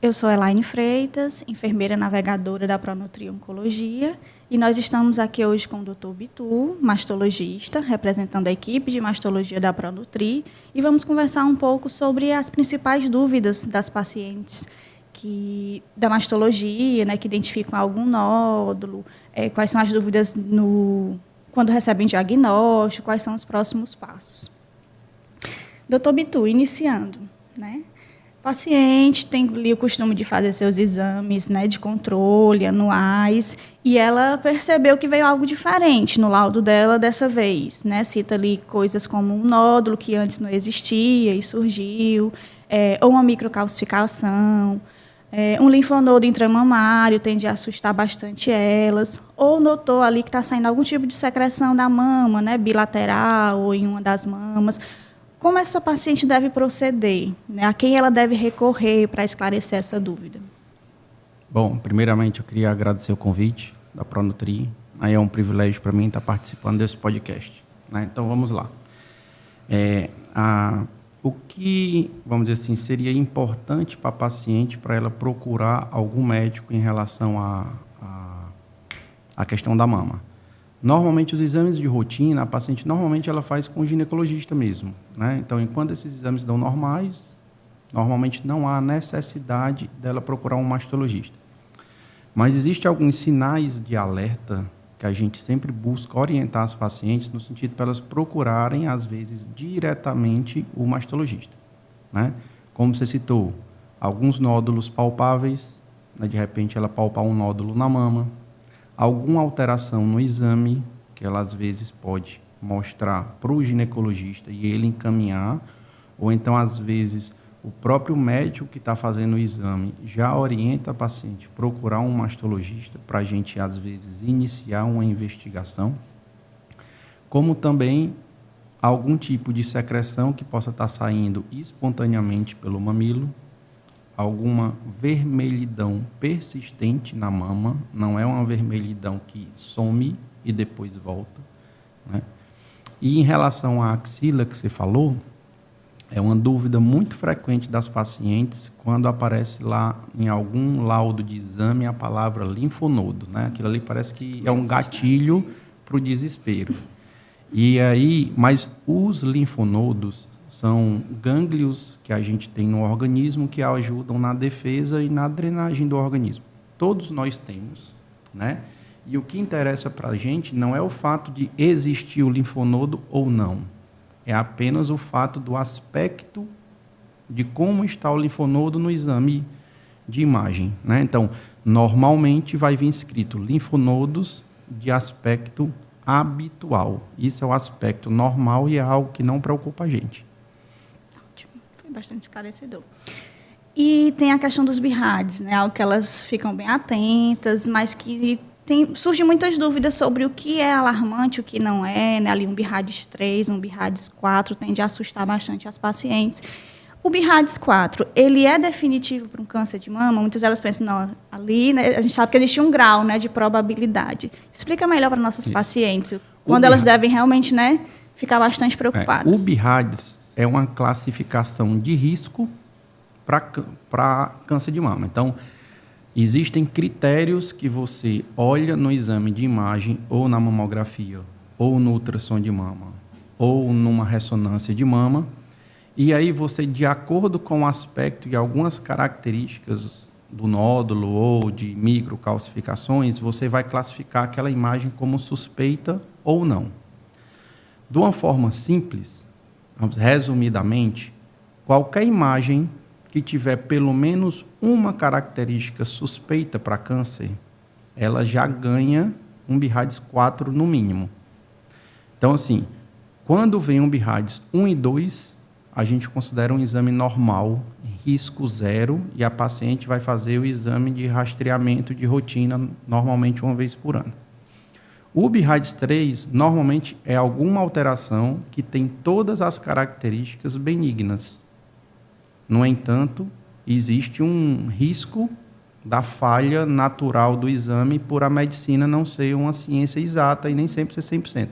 Eu sou Elaine Freitas, enfermeira navegadora da Pronutri Oncologia, e nós estamos aqui hoje com o Dr. Bitu, mastologista, representando a equipe de mastologia da Pronutri, e vamos conversar um pouco sobre as principais dúvidas das pacientes da mastologia, né, que identificam algum nódulo, quais são as dúvidas quando recebem diagnóstico, quais são os próximos passos. Dr. Bitu, iniciando, né? O paciente tem ali o costume de fazer seus exames, né, de controle anuais, e ela percebeu que veio algo diferente no laudo dela dessa vez, né? Cita ali coisas como um nódulo que antes não existia e surgiu, ou uma microcalcificação, um linfonodo intramamário tende a assustar bastante elas, ou notou ali que está saindo algum tipo de secreção da mama, né, bilateral ou em uma das mamas. Como essa paciente deve proceder? Né? A quem ela deve recorrer para esclarecer essa dúvida? Bom, primeiramente eu queria agradecer o convite da Pronutri. Aí é um privilégio para mim estar participando desse podcast, né? Então vamos lá. O que, vamos dizer assim, seria importante para a paciente para ela procurar algum médico em relação à questão da mama? Normalmente, os exames de rotina, a paciente normalmente ela faz com o ginecologista mesmo, né? Então, enquanto esses exames dão normais, normalmente não há necessidade dela procurar um mastologista. Mas existem alguns sinais de alerta que a gente sempre busca orientar as pacientes no sentido para elas procurarem, às vezes, diretamente o mastologista, né? Como você citou, alguns nódulos palpáveis, né? De repente ela palpar um nódulo na mama, alguma alteração no exame, que ela às vezes pode mostrar para o ginecologista e ele encaminhar, ou então às vezes o próprio médico que está fazendo o exame já orienta a paciente a procurar um mastologista para a gente às vezes iniciar uma investigação, como também algum tipo de secreção que possa estar saindo espontaneamente pelo mamilo, alguma vermelhidão persistente na mama, não é uma vermelhidão que some e depois volta, né? E em relação à axila que você falou, é uma dúvida muito frequente das pacientes quando aparece lá em algum laudo de exame a palavra linfonodo, né? Aquilo ali parece que é um gatilho para o desespero. E aí, mas os linfonodos são gânglios que a gente tem no organismo que ajudam na defesa e na drenagem do organismo. Todos nós temos, né? E o que interessa para a gente não é o fato de existir o linfonodo ou não. É apenas o fato do aspecto de como está o linfonodo no exame de imagem, né? Então, normalmente vai vir escrito linfonodos de aspecto habitual. Isso é o aspecto normal e é algo que não preocupa a gente. Bastante esclarecedor. E tem a questão dos BIRADs, né? Algo que elas ficam bem atentas, mas que surgem muitas dúvidas sobre o que é alarmante, o que não é, né? Ali um BIRADS 3, um BIRADS 4 tende a assustar bastante as pacientes. O BIRADS 4, ele é definitivo para um câncer de mama? Muitas delas pensam, não, ali, né, a gente sabe que existe um grau, né, de probabilidade. Explica melhor para nossas pacientes, quando elas devem realmente, né, ficar bastante preocupadas. O BIRADS é uma classificação de risco para câncer de mama. Então, existem critérios que você olha no exame de imagem, ou na mamografia, ou no ultrassom de mama, ou numa ressonância de mama, e aí você, de acordo com o aspecto e algumas características do nódulo ou de microcalcificações, você vai classificar aquela imagem como suspeita ou não. De uma forma simples, resumidamente, qualquer imagem que tiver pelo menos uma característica suspeita para câncer, ela já ganha um BIRADS 4 no mínimo. Então, assim, quando vem um BIRADS 1 e 2, a gente considera um exame normal, risco zero, e a paciente vai fazer o exame de rastreamento de rotina, normalmente uma vez por ano. O BIRADS 3, normalmente, é alguma alteração que tem todas as características benignas. No entanto, existe um risco da falha natural do exame por a medicina não ser uma ciência exata e nem sempre ser 100%.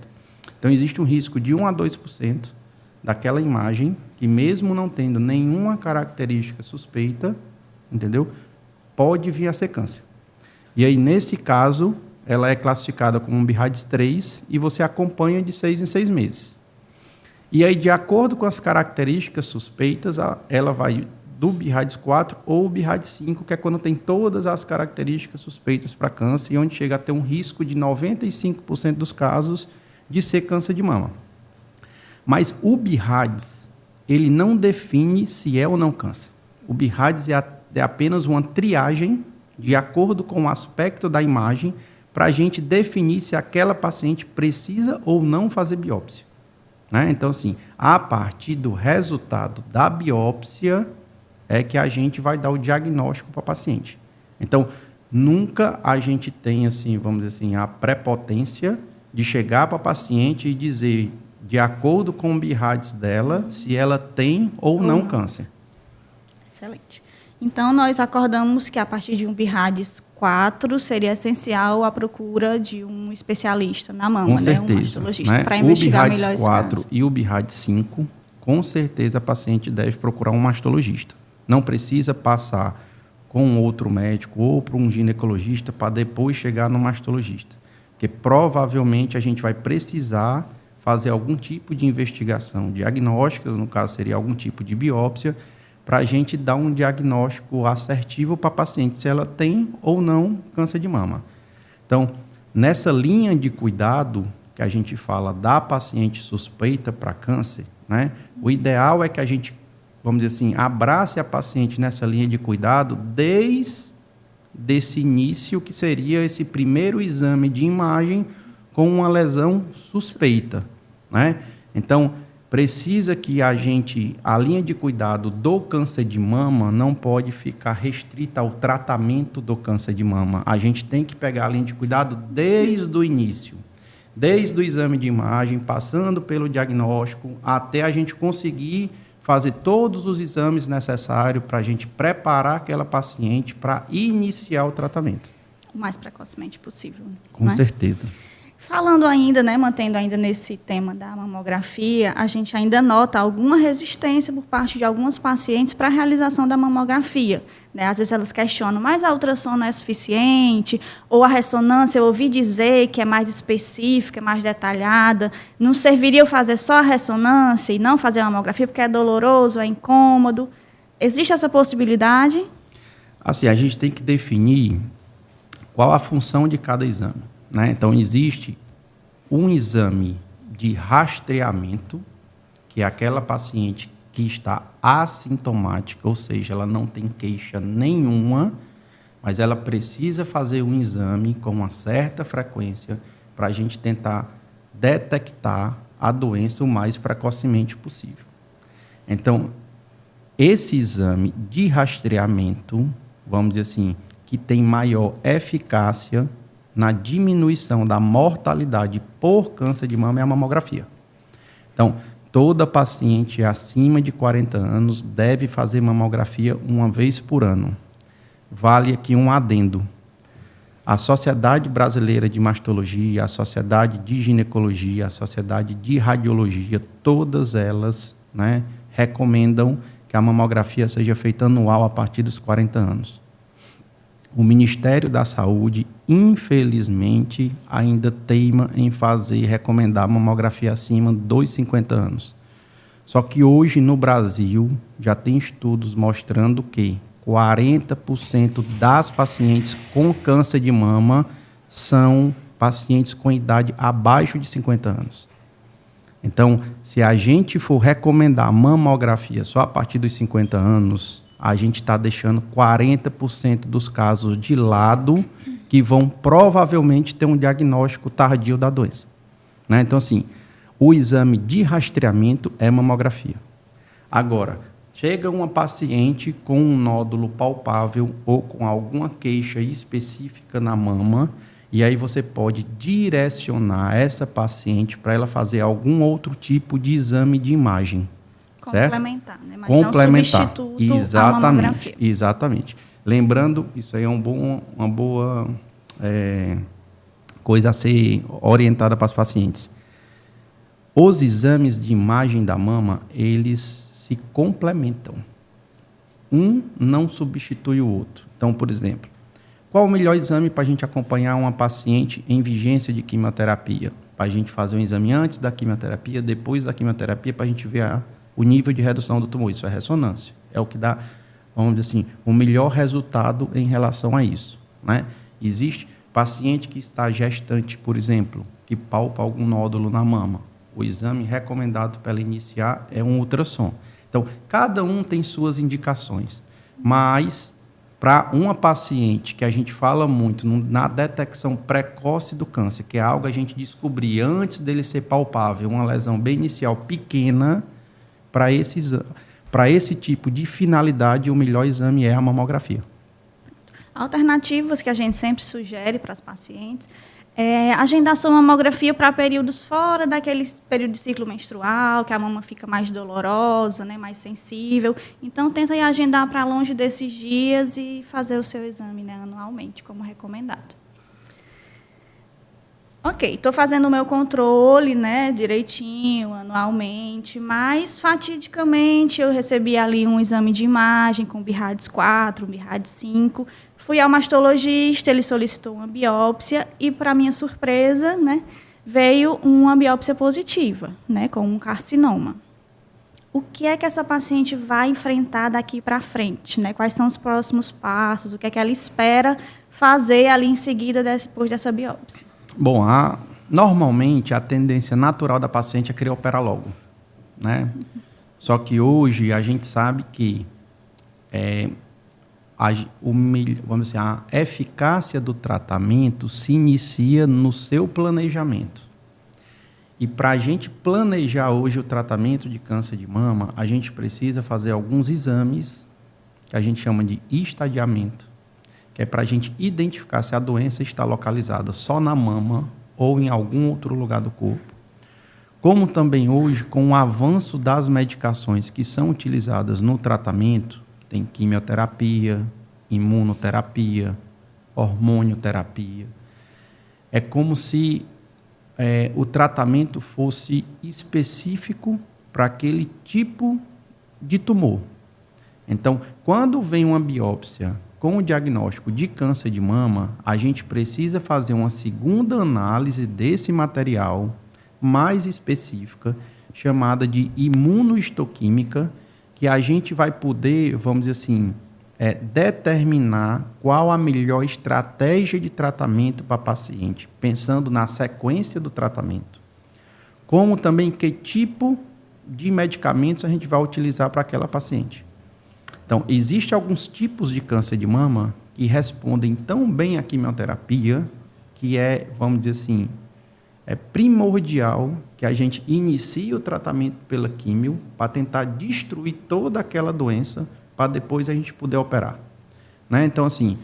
Então, existe um risco de 1 a 2% daquela imagem que, mesmo não tendo nenhuma característica suspeita, entendeu? Pode vir a ser câncer. E aí, nesse caso, ela é classificada como um BIRADS 3 e você acompanha de 6 em 6 meses. E aí, de acordo com as características suspeitas, ela vai do BIRADS 4 ou BIRADS 5, que é quando tem todas as características suspeitas para câncer e onde chega a ter um risco de 95% dos casos de ser câncer de mama. Mas o BIRADS, ele não define se é ou não câncer. O BIRADS é apenas uma triagem de acordo com o aspecto da imagem para a gente definir se aquela paciente precisa ou não fazer biópsia. Né? Então, assim, a partir do resultado da biópsia é que a gente vai dar o diagnóstico para a paciente. Então, nunca a gente tem, assim, vamos dizer assim, a prepotência de chegar para a paciente e dizer, de acordo com o BIRADS dela, se ela tem ou não câncer. Excelente. Então, nós acordamos que a partir de um BIRADS 4 seria essencial a procura de um especialista na mama, com certeza, um mastologista, para investigar melhor esse caso. O BIRADS 4 e o BIRADS 5, com certeza a paciente deve procurar um mastologista. Não precisa passar com outro médico ou para um ginecologista para depois chegar no mastologista. Porque provavelmente a gente vai precisar fazer algum tipo de investigação diagnóstica, no caso seria algum tipo de biópsia, para a gente dar um diagnóstico assertivo para a paciente, se ela tem ou não câncer de mama. Então, nessa linha de cuidado que a gente fala da paciente suspeita para câncer, né, o ideal é que a gente, vamos dizer assim, abrace a paciente nessa linha de cuidado desde esse início, que seria esse primeiro exame de imagem com uma lesão suspeita, né? Então, precisa que a linha de cuidado do câncer de mama não pode ficar restrita ao tratamento do câncer de mama. A gente tem que pegar a linha de cuidado desde o início, desde o exame de imagem, passando pelo diagnóstico, até a gente conseguir fazer todos os exames necessários para a gente preparar aquela paciente para iniciar o tratamento. O mais precocemente possível. Com certeza. Falando ainda, né, mantendo ainda nesse tema da mamografia, a gente ainda nota alguma resistência por parte de algumas pacientes para a realização da mamografia. Né? Às vezes elas questionam, mas a ultrassom não é suficiente? Ou a ressonância, eu ouvi dizer que é mais específica, é mais detalhada. Não serviria eu fazer só a ressonância e não fazer a mamografia porque é doloroso, é incômodo? Existe essa possibilidade? Assim, a gente tem que definir qual a função de cada exame. Né? Então, existe um exame de rastreamento, que é aquela paciente que está assintomática, ou seja, ela não tem queixa nenhuma, mas ela precisa fazer um exame com uma certa frequência para a gente tentar detectar a doença o mais precocemente possível. Então, esse exame de rastreamento, vamos dizer assim, que tem maior eficácia na diminuição da mortalidade por câncer de mama é a mamografia. Então, toda paciente acima de 40 anos deve fazer mamografia uma vez por ano. Vale aqui um adendo. A Sociedade Brasileira de Mastologia, a Sociedade de Ginecologia, a Sociedade de Radiologia, todas elas, né, recomendam que a mamografia seja feita anual a partir dos 40 anos. O Ministério da Saúde, infelizmente, ainda teima em recomendar mamografia acima dos 50 anos. Só que hoje, no Brasil, já tem estudos mostrando que 40% das pacientes com câncer de mama são pacientes com idade abaixo de 50 anos. Então, se a gente for recomendar mamografia só a partir dos 50 anos, a gente está deixando 40% dos casos de lado que vão provavelmente ter um diagnóstico tardio da doença. Né? Então, assim, o exame de rastreamento é mamografia. Agora, chega uma paciente com um nódulo palpável ou com alguma queixa específica na mama, e aí você pode direcionar essa paciente para ela fazer algum outro tipo de exame de imagem. Complementar, né? Mas complementar. Não substituto a mamografia. Exatamente. Lembrando, isso aí é uma boa coisa a ser orientada para os pacientes. Os exames de imagem da mama, eles se complementam. um não substitui o outro. Então, por exemplo, qual o melhor exame para a gente acompanhar uma paciente em vigência de quimioterapia? Para a gente fazer um exame antes da quimioterapia, depois da quimioterapia, para a gente ver o nível de redução do tumor. Isso é ressonância. É o que dá, vamos dizer assim, o melhor resultado em relação a isso, né? Existe paciente que está gestante, por exemplo, que palpa algum nódulo na mama. O exame recomendado para ela iniciar é um ultrassom. Então, cada um tem suas indicações, mas para uma paciente que a gente fala muito na detecção precoce do câncer, que é algo a gente descobrir antes dele ser palpável, uma lesão bem inicial pequena, para esse tipo de finalidade, o melhor exame é a mamografia. Alternativas que a gente sempre sugere para as pacientes é agendar sua mamografia para períodos fora daquele período de ciclo menstrual, que a mama fica mais dolorosa, né, mais sensível. Então, tenta aí agendar para longe desses dias e fazer o seu exame, né, anualmente, como recomendado. Ok, estou fazendo o meu controle, né, direitinho, anualmente, mas fatidicamente eu recebi ali um exame de imagem com BIRADS 4, BIRADS 5. Fui ao mastologista, ele solicitou uma biópsia e, para minha surpresa, né, veio uma biópsia positiva, né, com um carcinoma. O que é que essa paciente vai enfrentar daqui para frente, né? Quais são os próximos passos? O que é que ela espera fazer ali em seguida, depois dessa biópsia? Bom, normalmente a tendência natural da paciente é querer operar logo, né? Só que hoje a gente sabe que vamos dizer, a eficácia do tratamento se inicia no seu planejamento. E para a gente planejar hoje o tratamento de câncer de mama, a gente precisa fazer alguns exames que a gente chama de estadiamento, que é para a gente identificar se a doença está localizada só na mama ou em algum outro lugar do corpo. Como também hoje, com o avanço das medicações que são utilizadas no tratamento, tem quimioterapia, imunoterapia, hormonioterapia, é como se o tratamento fosse específico para aquele tipo de tumor. Então, quando vem uma biópsia com o diagnóstico de câncer de mama, a gente precisa fazer uma segunda análise desse material mais específica, chamada de imunohistoquímica, que a gente vai poder, vamos dizer assim, determinar qual a melhor estratégia de tratamento para a paciente, pensando na sequência do tratamento, como também que tipo de medicamentos a gente vai utilizar para aquela paciente. Então, existem alguns tipos de câncer de mama que respondem tão bem à quimioterapia que vamos dizer assim, é primordial que a gente inicie o tratamento pela quimio para tentar destruir toda aquela doença para depois a gente poder operar, né? Então, assim,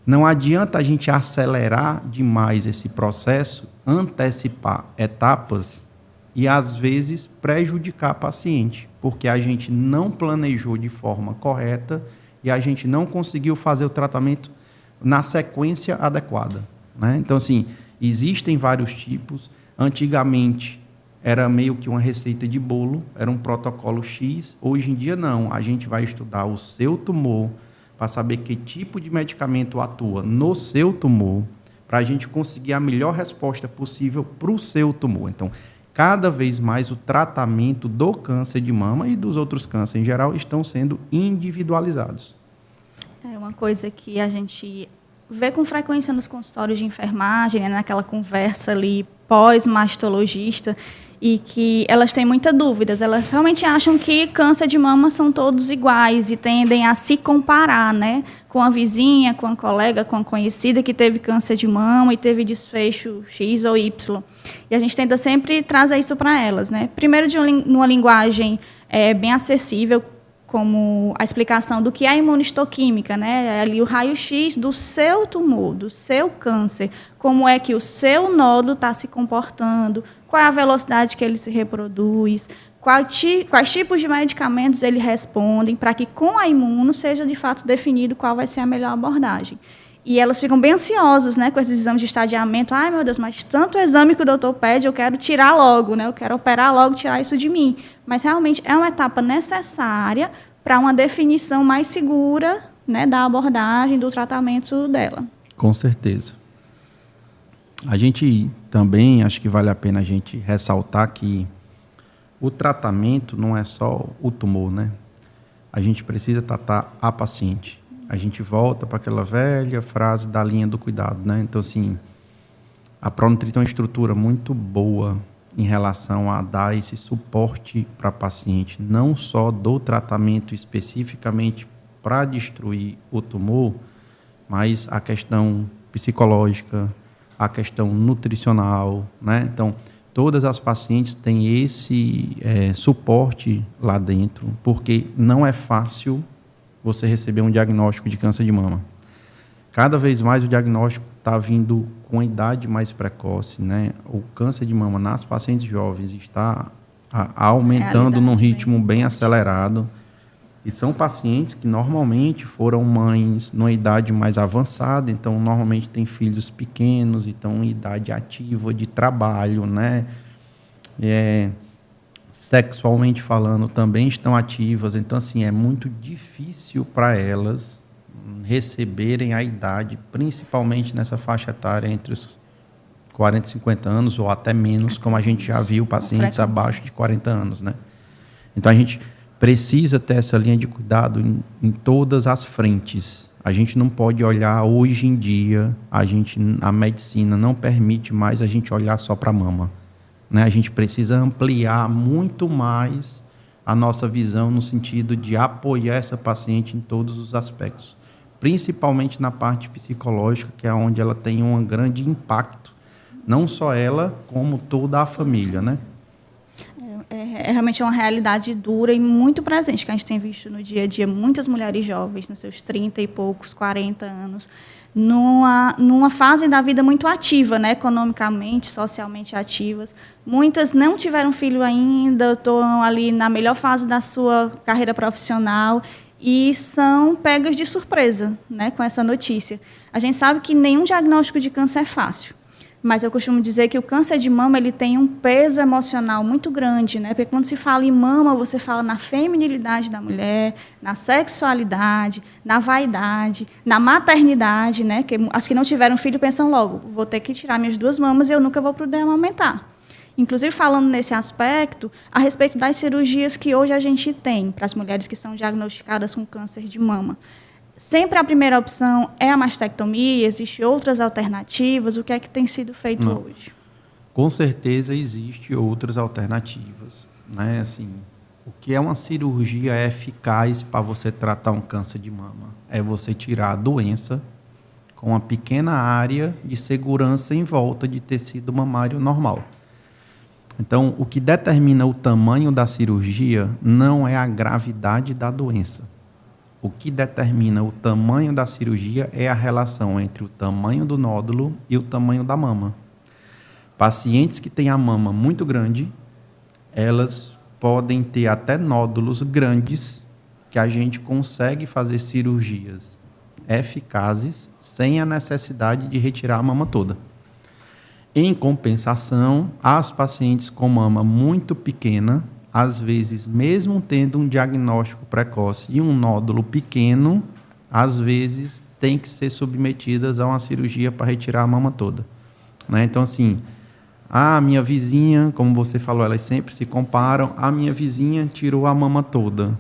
não adianta a gente acelerar demais esse processo, antecipar etapas e, às vezes, prejudicar a paciente, porque a gente não planejou de forma correta e a gente não conseguiu fazer o tratamento na sequência adequada, né? Então, assim, existem vários tipos. Antigamente, era meio que uma receita de bolo, era um protocolo X. Hoje em dia, não. A gente vai estudar o seu tumor para saber que tipo de medicamento atua no seu tumor, para a gente conseguir a melhor resposta possível para o seu tumor. Então, cada vez mais o tratamento do câncer de mama e dos outros cânceres em geral estão sendo individualizados. É uma coisa que a gente vê com frequência nos consultórios de enfermagem, né, naquela conversa ali pós-mastologista, e que elas têm muitas dúvidas. Elas realmente acham que câncer de mama são todos iguais e tendem a se comparar, né, com a vizinha, com a colega, com a conhecida que teve câncer de mama e teve desfecho X ou Y. E a gente tenta sempre trazer isso para elas, né? Primeiro, numa linguagem bem acessível, como a explicação do que é a imunohistoquímica, né? É ali o raio-x do seu tumor, do seu câncer, como é que o seu nódulo está se comportando, qual é a velocidade que ele se reproduz, quais tipos de medicamentos ele respondem, para que com a imuno seja de fato definido qual vai ser a melhor abordagem. E elas ficam bem ansiosas, né, com esses exames de estadiamento. Ai, meu Deus, mas tanto exame que o doutor pede, eu quero tirar logo, né? Eu quero operar logo, tirar isso de mim. Mas, realmente, é uma etapa necessária para uma definição mais segura, né, da abordagem, do tratamento dela. Com certeza. A gente também, acho que vale a pena a gente ressaltar que o tratamento não é só o tumor, né? A gente precisa tratar a paciente. A gente volta para aquela velha frase da linha do cuidado, né? Então, assim, a Pronutri tem uma estrutura muito boa em relação a dar esse suporte para a paciente, não só do tratamento especificamente para destruir o tumor, mas a questão psicológica, a questão nutricional, né? Então, todas as pacientes têm esse suporte lá dentro, porque não é fácil você receber um diagnóstico de câncer de mama. Cada vez mais o diagnóstico está vindo com idade mais precoce, né? O câncer de mama nas pacientes jovens está aumentando num ritmo bem acelerado. E são pacientes que normalmente foram mães numa idade mais avançada, então normalmente têm filhos pequenos, então em idade ativa de trabalho, né? Sexualmente falando também estão ativas, então assim é muito difícil para elas receberem a idade, principalmente nessa faixa etária entre os 40 e 50 anos ou até menos, como a gente já viu pacientes abaixo de 40 anos, né? Então a gente precisa ter essa linha de cuidado em todas as frentes. A gente não pode olhar hoje em dia, a medicina não permite mais a gente olhar só para a mama, né? A gente precisa ampliar muito mais a nossa visão no sentido de apoiar essa paciente em todos os aspectos, principalmente na parte psicológica, que é onde ela tem um grande impacto, não só ela, como toda a família, né? É realmente uma realidade dura e muito presente, que a gente tem visto no dia a dia muitas mulheres jovens, nos seus 30 e poucos, 40 anos, numa fase da vida muito ativa, né? Economicamente, socialmente ativas. Muitas não tiveram filho ainda, estão ali na melhor fase da sua carreira profissional e são pegas de surpresa, né, com essa notícia. A gente sabe que nenhum diagnóstico de câncer é fácil. Mas eu costumo dizer que o câncer de mama ele tem um peso emocional muito grande, né? Porque quando se fala em mama, você fala na feminilidade da mulher, na sexualidade, na vaidade, na maternidade, né? Que as que não tiveram filho pensam logo, vou ter que tirar minhas 2 mamas e eu nunca vou poder amamentar. Inclusive, falando nesse aspecto, a respeito das cirurgias que hoje a gente tem para as mulheres que são diagnosticadas com câncer de mama. Sempre a primeira opção é a mastectomia, existem outras alternativas, o que é que tem sido feito hoje? Com certeza existem outras alternativas, né? Assim, o que é uma cirurgia eficaz para você tratar um câncer de mama? É você tirar a doença com uma pequena área de segurança em volta de tecido mamário normal. Então, o que determina o tamanho da cirurgia não é a gravidade da doença. O que determina o tamanho da cirurgia é a relação entre o tamanho do nódulo e o tamanho da mama. Pacientes que têm a mama muito grande, elas podem ter até nódulos grandes que a gente consegue fazer cirurgias eficazes sem a necessidade de retirar a mama toda. Em compensação, as pacientes com mama muito pequena, às vezes, mesmo tendo um diagnóstico precoce e um nódulo pequeno, às vezes tem que ser submetidas a uma cirurgia para retirar a mama toda, né? Então, assim, a minha vizinha, como você falou, elas sempre se comparam, a minha vizinha tirou a mama toda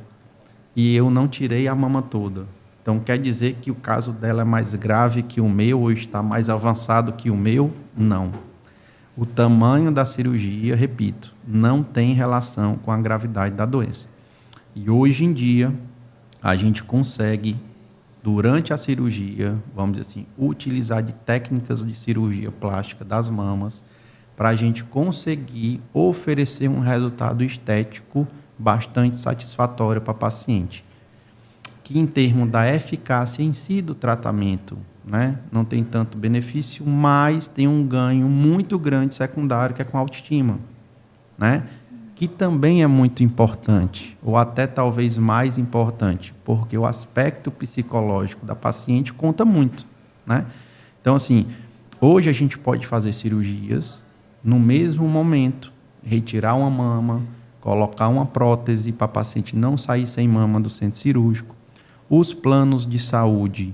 e eu não tirei a mama toda. Então, quer dizer que o caso dela é mais grave que o meu ou está mais avançado que o meu? Não. O tamanho da cirurgia, repito, não tem relação com a gravidade da doença. E hoje em dia, a gente consegue, durante a cirurgia, vamos dizer assim, utilizar de técnicas de cirurgia plástica das mamas para a gente conseguir oferecer um resultado estético bastante satisfatório para a paciente. Que em termos da eficácia em si do tratamento, né, não tem tanto benefício, mas tem um ganho muito grande secundário, que é com a autoestima, né, que também é muito importante, ou até talvez mais importante, porque o aspecto psicológico da paciente conta muito, né? Então, assim, hoje a gente pode fazer cirurgias no mesmo momento, retirar uma mama, colocar uma prótese para a paciente não sair sem mama do centro cirúrgico. Os planos de saúde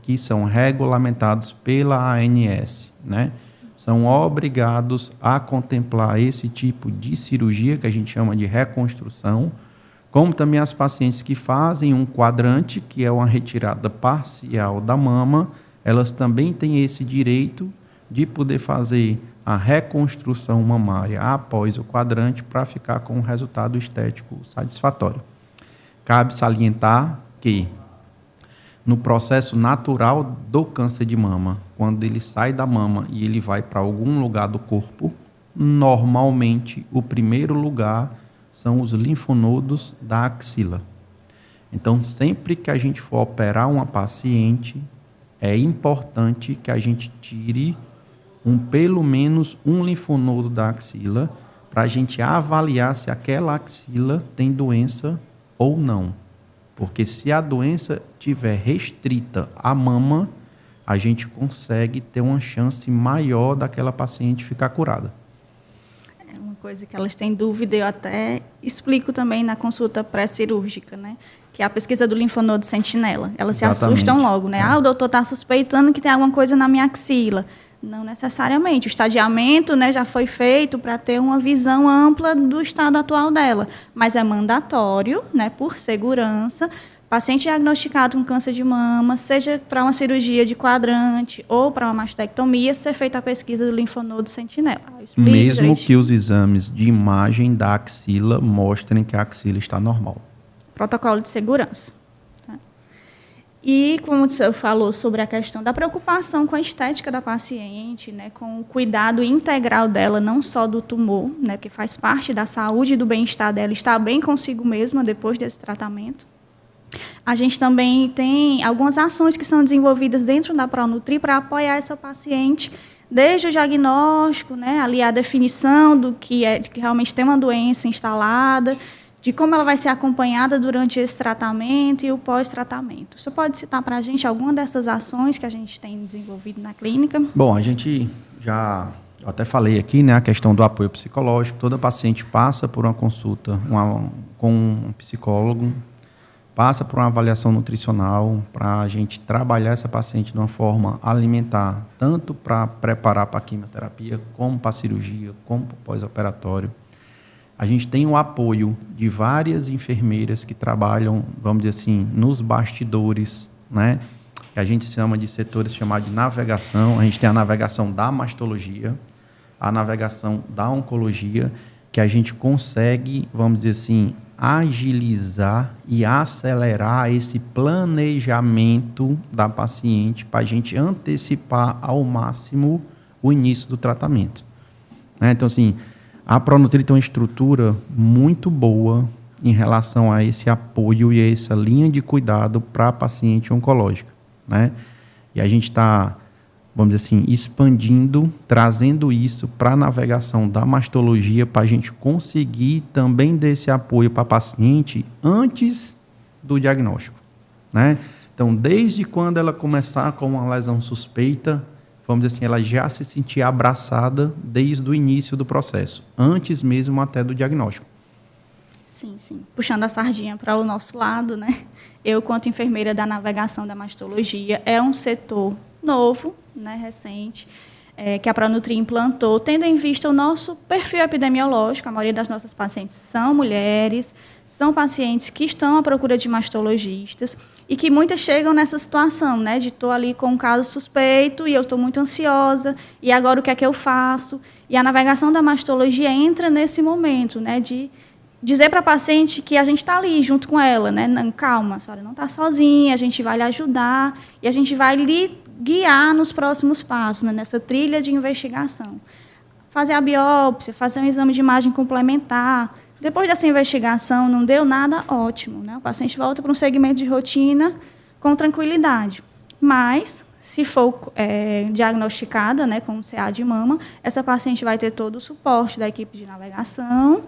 que são regulamentados pela ANS, né? São obrigados a contemplar esse tipo de cirurgia, que a gente chama de reconstrução, como também as pacientes que fazem um quadrante, que é uma retirada parcial da mama, elas também têm esse direito de poder fazer a reconstrução mamária após o quadrante para ficar com um resultado estético satisfatório. Cabe salientar que no processo natural do câncer de mama, quando ele sai da mama e ele vai para algum lugar do corpo, normalmente o primeiro lugar são os linfonodos da axila. Então, sempre que a gente for operar uma paciente, é importante que a gente tire pelo menos um linfonodo da axila para a gente avaliar se aquela axila tem doença ou não. Porque se a doença estiver restrita à mama, a gente consegue ter uma chance maior daquela paciente ficar curada. É uma coisa que elas têm dúvida, eu até explico também na consulta pré-cirúrgica, né? Que é a pesquisa do linfonodo sentinela. Elas se assustam logo, né? O doutor está suspeitando que tem alguma coisa na minha axila. Não necessariamente. O estadiamento, né, já foi feito para ter uma visão ampla do estado atual dela. Mas é mandatório, né, por segurança, paciente diagnosticado com câncer de mama, seja para uma cirurgia de quadrante ou para uma mastectomia, ser feita a pesquisa do linfonodo sentinela. Mesmo que os exames de imagem da axila mostrem que a axila está normal. Protocolo de segurança. E, como o senhor falou sobre a questão da preocupação com a estética da paciente, né, com o cuidado integral dela, não só do tumor, né, que faz parte da saúde e do bem-estar dela, estar bem consigo mesma depois desse tratamento. A gente também tem algumas ações que são desenvolvidas dentro da Pronutri para apoiar essa paciente, desde o diagnóstico, né, ali a definição de que realmente tem uma doença instalada, de como ela vai ser acompanhada durante esse tratamento e o pós-tratamento. O senhor pode citar para a gente alguma dessas ações que a gente tem desenvolvido na clínica? Bom, a gente eu até falei aqui, né, a questão do apoio psicológico. Toda paciente passa por uma consulta com um psicólogo, passa por uma avaliação nutricional para a gente trabalhar essa paciente de uma forma alimentar, tanto para preparar para a quimioterapia, como para a cirurgia, como para o pós-operatório. A gente tem o apoio de várias enfermeiras que trabalham, vamos dizer assim, nos bastidores, né? Que a gente chama de setores chamados de navegação. A gente tem a navegação da mastologia, a navegação da oncologia, que a gente consegue, vamos dizer assim, agilizar e acelerar esse planejamento da paciente para a gente antecipar ao máximo o início do tratamento. Então, assim, a Pronutri tem uma estrutura muito boa em relação a esse apoio e a essa linha de cuidado para a paciente oncológica, né? E a gente está, vamos dizer assim, expandindo, trazendo isso para a navegação da mastologia para a gente conseguir também dar esse apoio para a paciente antes do diagnóstico, né? Então, desde quando ela começar com uma lesão suspeita, vamos dizer assim, ela já se sentir abraçada desde o início do processo, antes mesmo até do diagnóstico. Sim, sim. Puxando a sardinha para o nosso lado, né? Eu, quanto enfermeira da navegação da mastologia, é um setor novo, né, recente, que a Pronutri implantou, tendo em vista o nosso perfil epidemiológico. A maioria das nossas pacientes são mulheres, são pacientes que estão à procura de mastologistas e que muitas chegam nessa situação, né, de estou ali com um caso suspeito e eu estou muito ansiosa, e agora o que é que eu faço? E a navegação da mastologia entra nesse momento, né, de dizer para a paciente que a gente está ali junto com ela, né? Não, calma, a senhora não está sozinha, a gente vai lhe ajudar e a gente vai lhe guiar nos próximos passos, né? Nessa trilha de investigação. Fazer a biópsia, fazer um exame de imagem complementar. Depois dessa investigação, não deu nada, ótimo, né? O paciente volta para um segmento de rotina com tranquilidade. Mas, se for diagnosticada, né, com CA de mama, essa paciente vai ter todo o suporte da equipe de navegação,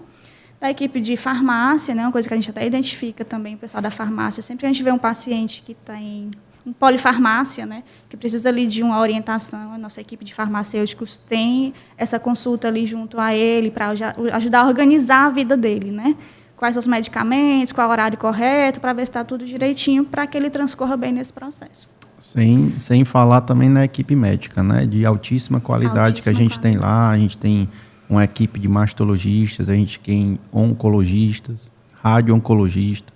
da equipe de farmácia, né, uma coisa que a gente até identifica também, o pessoal da farmácia. Sempre que a gente vê um paciente que tem polifarmácia, né, que precisa ali de uma orientação. A nossa equipe de farmacêuticos tem essa consulta ali junto a ele para ajudar a organizar a vida dele, né? Quais são os medicamentos, qual é o horário correto, para ver se está tudo direitinho, para que ele transcorra bem nesse processo. Sem falar também na equipe médica, né, de altíssima qualidade que a gente tem lá. A gente tem uma equipe de mastologistas, a gente tem oncologistas, radio-oncologista,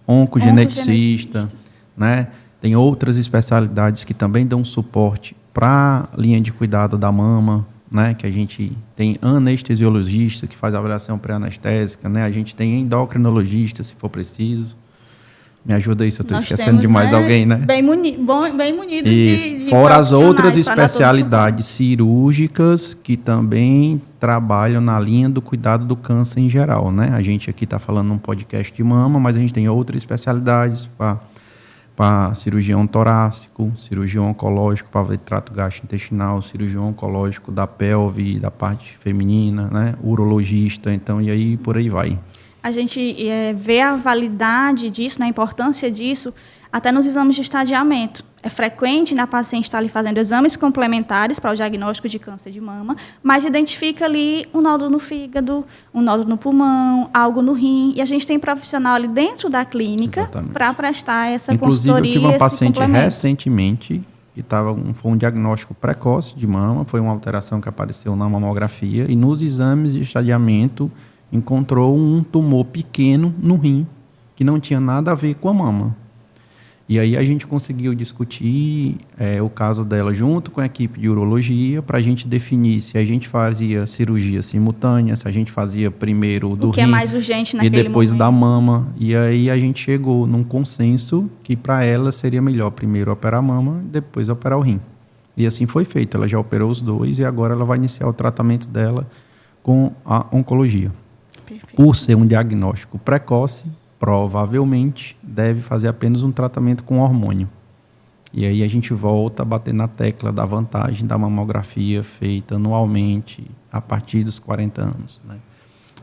oncogeneticista, né? Tem outras especialidades que também dão suporte para a linha de cuidado da mama, né? Que a gente tem anestesiologista que faz avaliação pré-anestésica, né? A gente tem endocrinologista, se for preciso. Me ajuda aí se eu estou esquecendo de mais alguém, né? Bem munido de fora as outras especialidades cirúrgicas que também trabalham na linha do cuidado do câncer em geral, né? A gente aqui está falando num podcast de mama, mas a gente tem outras especialidades para cirurgião torácico, cirurgião oncológico para trato gastrointestinal, cirurgião oncológico da pelve, da parte feminina, né? Urologista, então, e aí por aí vai. A gente vê a validade disso, né, a importância disso, até nos exames de estadiamento. É frequente na paciente estar ali fazendo exames complementares para o diagnóstico de câncer de mama, mas identifica ali um nódulo no fígado, um nódulo no pulmão, algo no rim, e a gente tem profissional ali dentro da clínica para prestar essa consultoria. Inclusive, eu tive uma paciente recentemente que foi um diagnóstico precoce de mama, foi uma alteração que apareceu na mamografia, e nos exames de estadiamento encontrou um tumor pequeno no rim, que não tinha nada a ver com a mama. E aí a gente conseguiu discutir o caso dela junto com a equipe de urologia para a gente definir se a gente fazia cirurgia simultânea, se a gente fazia primeiro do rim, que é mais urgente naquele e depois momento. Da mama. E aí a gente chegou num consenso que para ela seria melhor primeiro operar a mama e depois operar o rim. E assim foi feito. Ela já operou os dois e agora ela vai iniciar o tratamento dela com a oncologia. Perfeito. Por ser um diagnóstico precoce, provavelmente deve fazer apenas um tratamento com hormônio. E aí a gente volta a bater na tecla da vantagem da mamografia feita anualmente a partir dos 40 anos. Né?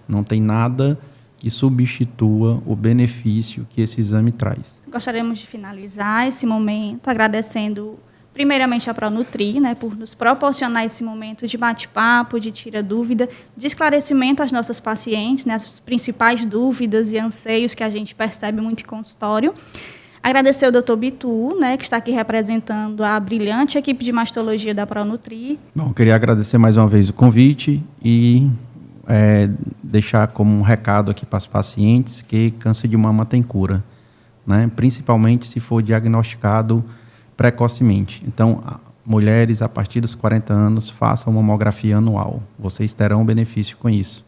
Não tem nada que substitua o benefício que esse exame traz. Gostaríamos de finalizar esse momento agradecendo primeiramente a Pronutri, né, por nos proporcionar esse momento de bate-papo, de tira dúvida, de esclarecimento às nossas pacientes, né, as principais dúvidas e anseios que a gente percebe muito em consultório. Agradecer ao Dr. Bitu, né, que está aqui representando a brilhante equipe de mastologia da Pronutri. Bom, queria agradecer mais uma vez o convite e deixar como um recado aqui para as pacientes que câncer de mama tem cura, né, principalmente se for diagnosticado precocemente. Então, mulheres a partir dos 40 anos façam mamografia anual. Vocês terão benefício com isso.